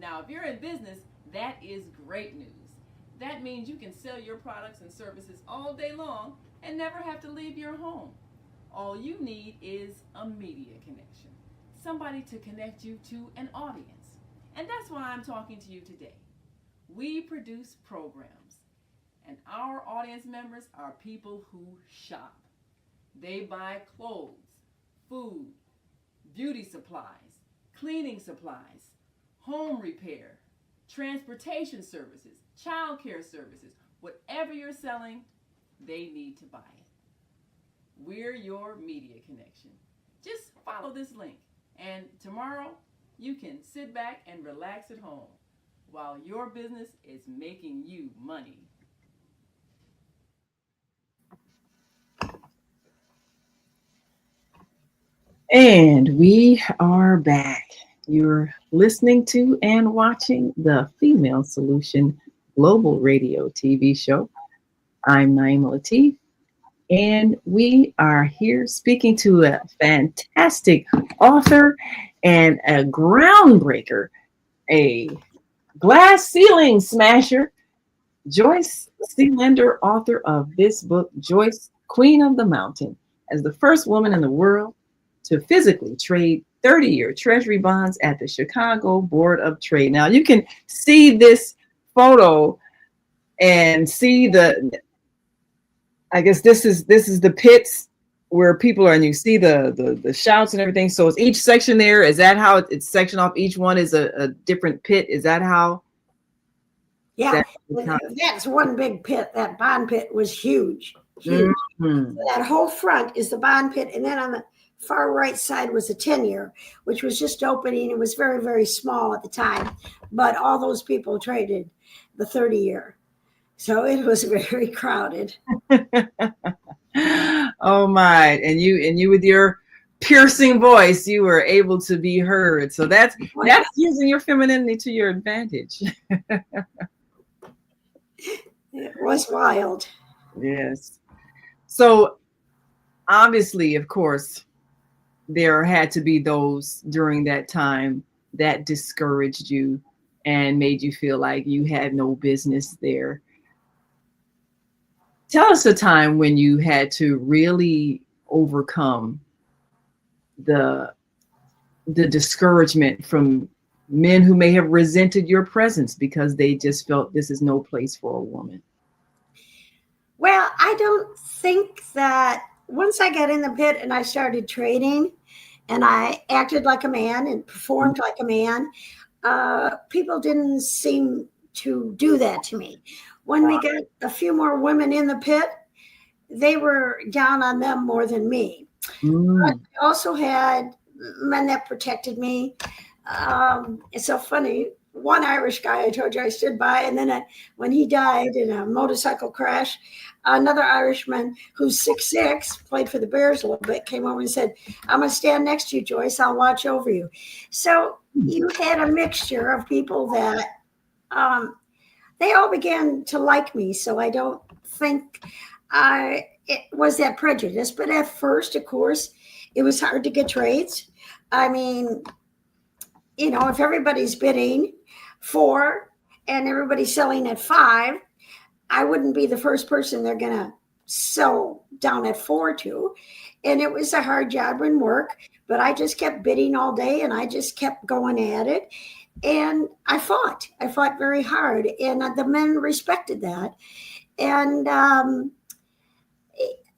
Now, if you're in business, that is great news. That means you can sell your products and services all day long and never have to leave your home. All you need is a media connection, somebody to connect you to an audience. And that's why I'm talking to you today. We produce programs, and our audience members are people who shop. They buy clothes, food, beauty supplies, cleaning supplies, home repair, transportation services, child care services. Whatever you're selling, they need to buy it. We're your media connection. Just follow this link, and tomorrow you can sit back and relax at home while your business is making you money. And we are back. You're listening to and watching the Female Solution Global Radio TV show. I'm Naima Latif, and we are here speaking to a fantastic author and a groundbreaker, a glass ceiling smasher, Joyce Selander, author of this book, Joyce, Queen of the Mountain, as the first woman in the world to physically trade 30-year Treasury bonds at the Chicago Board of Trade. Now you can see this photo and see I guess this is the pits where people are, and you see the shouts and everything. So it's each section there. Is that how it's sectioned off? Each one is a different pit. Is that how? Yeah, that's one big pit. That bond pit was huge. Huge. Mm-hmm. So that whole front is the bond pit, and then on the far right side was a 10-year, which was just opening. It was very, very small at the time, but all those people traded the 30-year. So it was very crowded. Oh my. And you with your piercing voice, you were able to be heard. So that's using your femininity to your advantage. It was wild. Yes. So obviously, of course, there had to be those during that time that discouraged you and made you feel like you had no business there. Tell us a time when you had to really overcome the discouragement from men who may have resented your presence because they just felt this is no place for a woman? Well, I don't think that once I got in the pit and I started trading and I acted like a man and performed like a man, people didn't seem to do that to me. When we got a few more women in the pit, they were down on them more than me. But I also had men that protected me. It's so funny. One Irish guy I told you I stood by, and then when he died in a motorcycle crash, another Irishman who's 6'6", played for the Bears a little bit, came over and said, "I'm going to stand next to you, Joyce. I'll watch over you." So you had a mixture of people that they all began to like me. So I don't think it was that prejudice. But at first, of course, it was hard to get trades. I mean, if everybody's bidding 4 and everybody's selling at 5, I wouldn't be the first person they're going to sell down at 4 to. And it was a hard job and work, but I just kept bidding all day and I just kept going at it. And I fought very hard, and the men respected that. And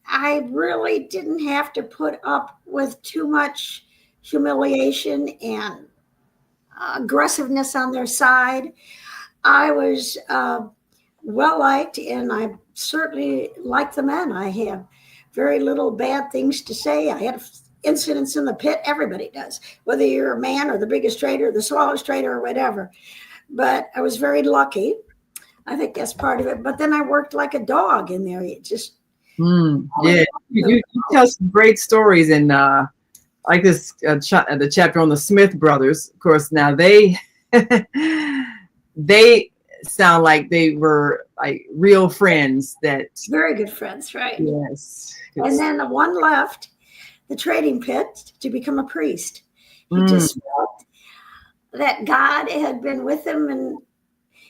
I really didn't have to put up with too much humiliation and aggressiveness on their side. I was well liked, and I certainly liked the men. I have very little bad things to say. I had incidents in the pit. Everybody does, whether you're a man or the biggest trader, the smallest trader, or whatever. But I was very lucky. I think that's part of it. But then I worked like a dog in there. It just you tell some great stories, and like this the chapter on the Smith brothers. Of course, now they they sound like they were like real friends. That very good friends, right? Yes. And then the one left the trading pit to become a priest. He just felt that God had been with him, and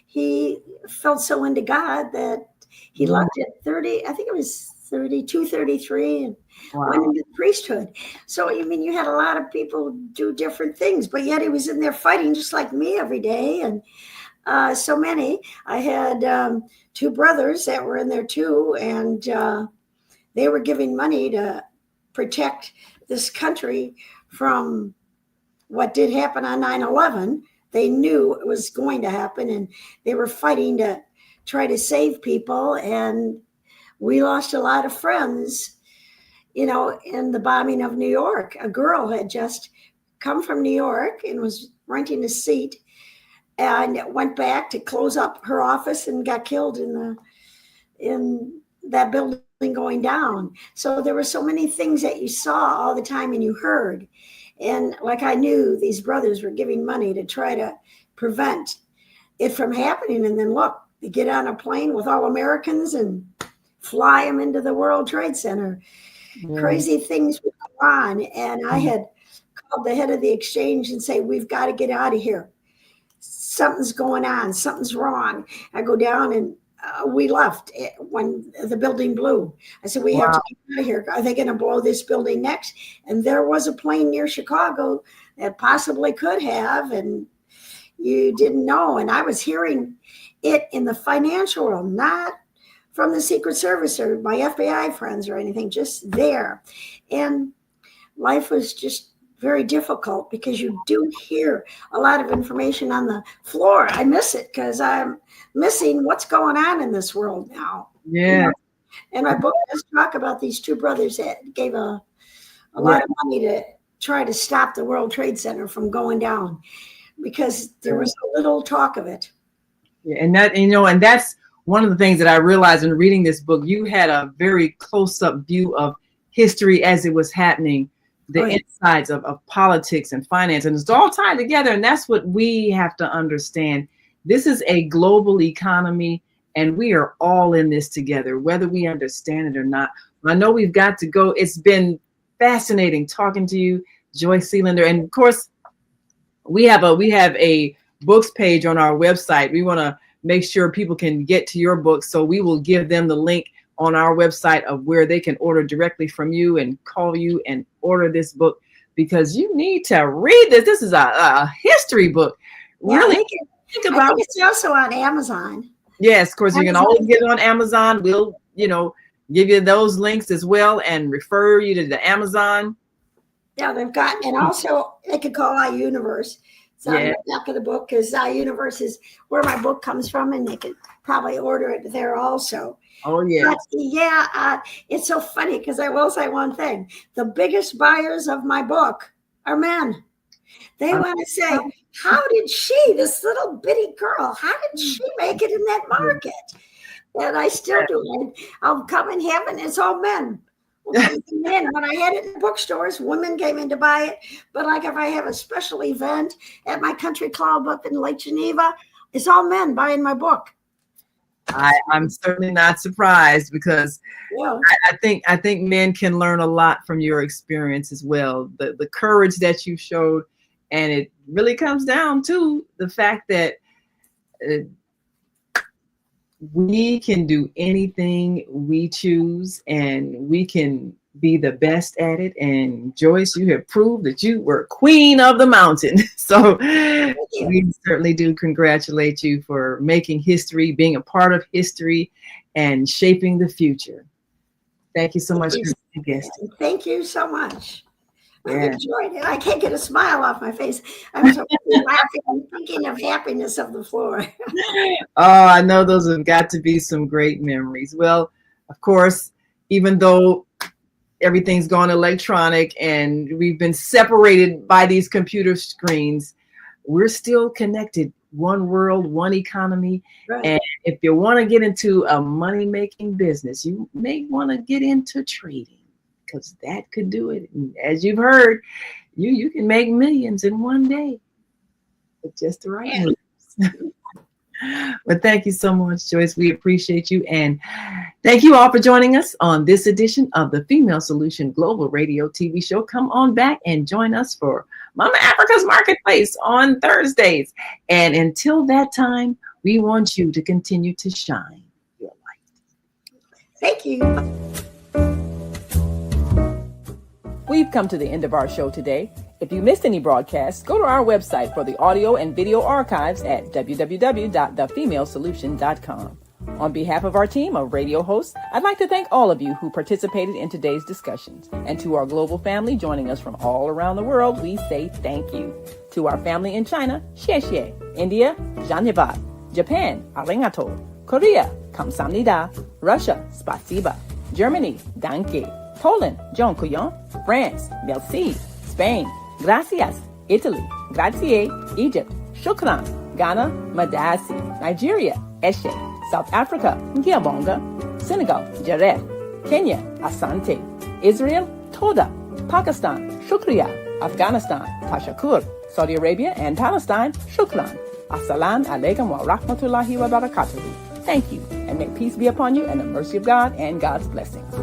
he felt so into God that he left at 30, I think it was 32, 33, and went into the priesthood. So, I mean, you had a lot of people do different things, but yet he was in there fighting just like me every day. And so many. I had 2 brothers that were in there too, and they were giving money to protect this country from what did happen on 9/11. They knew it was going to happen, and they were fighting to try to save people. And we lost a lot of friends, in the bombing of New York. A girl had just come from New York and was renting a seat and went back to close up her office and got killed in that building going down. So there were so many things that you saw all the time and you heard. And like I knew these brothers were giving money to try to prevent it from happening. And then look, they get on a plane with all Americans and fly them into the World Trade Center. Crazy things would go on. And I had called the head of the exchange and say, "We've got to get out of here. Something's going on. Something's wrong." I go down, and we left when the building blew. I said, "We have to get out of here. Are they going to blow this building next?" And there was a plane near Chicago that possibly could have, and you didn't know. And I was hearing it in the financial world, not from the Secret Service or my FBI friends or anything, just there. And life was just very difficult because you do hear a lot of information on the floor. I miss it because I'm missing what's going on in this world now. Yeah. And my book does talk about these 2 brothers that gave a lot of money to try to stop the World Trade Center from going down because there was a little talk of it. Yeah, and that's one of the things that I realized in reading this book. You had a very close-up view of history as it was happening, the insides of politics and finance, and it's all tied together. And that's what we have to understand. This is a global economy, and we are all in this together, whether we understand it or not. I know we've got to go. It's been fascinating talking to you, Joyce Selander. And of course, we have a books page on our website. We want to make sure people can get to your book. So we will give them the link on our website of where they can order directly from you and call you and order this book. because you need to read this. This is a history book. Yeah, Really think about. I think it's also on Amazon. Yes, of course, you can Amazon. always get it on Amazon. We'll, give you those links as well and refer you to the Amazon. Yeah, they've got, and also they could call iUniverse. It's on the back of the book, because iUniverse is where my book comes from, and they could probably order it there also. Oh, yeah. It's so funny, because I will say one thing. The biggest buyers of my book are men. They want to say, how did this little bitty girl, how did she make it in that market? And I still do. And I'll come in heaven, it's all men. Men. When I had it in bookstores, women came in to buy it. But like if I have a special event at my country club up in Lake Geneva, it's all men buying my book. I'm certainly not surprised, because I think men can learn a lot from your experience as well. The courage that you showed, and it really comes down to the fact that we can do anything we choose, and we can be the best at it. And Joyce, you have proved that you were queen of the mountain. So we certainly do congratulate you for making history, being a part of history, and shaping the future. Thank you so much for being a guest. Thank you so much. I enjoyed it. I can't get a smile off my face. I'm so laughing. I'm thinking of happiness of the floor. Oh, I know those have got to be some great memories. Well, of course, even though everything's gone electronic and we've been separated by these computer screens, we're still connected. One world, one economy. Right. And if you want to get into a money-making business, you may want to get into trading, because that could do it. And as you've heard, you can make millions in one day with just the right moves. But thank you so much, Joyce. We appreciate you. And thank you all for joining us on this edition of the Female Solution Global Radio TV show. Come on back and join us for Mama Africa's Marketplace on Thursdays. And until that time, we want you to continue to shine your light. Thank you. We've come to the end of our show today. If you missed any broadcasts, go to our website for the audio and video archives at www.thefemalesolution.com. On behalf of our team of radio hosts, I'd like to thank all of you who participated in today's discussions. And to our global family joining us from all around the world, we say thank you. To our family in China, xie xie. India, zhanyavad. Japan, arigato. Korea, kamsamnida. Russia, spasiba. Germany, danke. Poland, dziękuję. France, merci. Spain, gracias. Italy, grazie. Egypt, shukran. Ghana, madasi. Nigeria, eshe. South Africa, ngiyabonga. Senegal, jareh. Kenya, asante. Israel, toda. Pakistan, shukriya. Afghanistan, tashakur. Saudi Arabia and Palestine, shukran. Assalamu alaikum wa rahmatullahi wa barakatuhu. Thank you, and may peace be upon you and the mercy of God and God's blessings.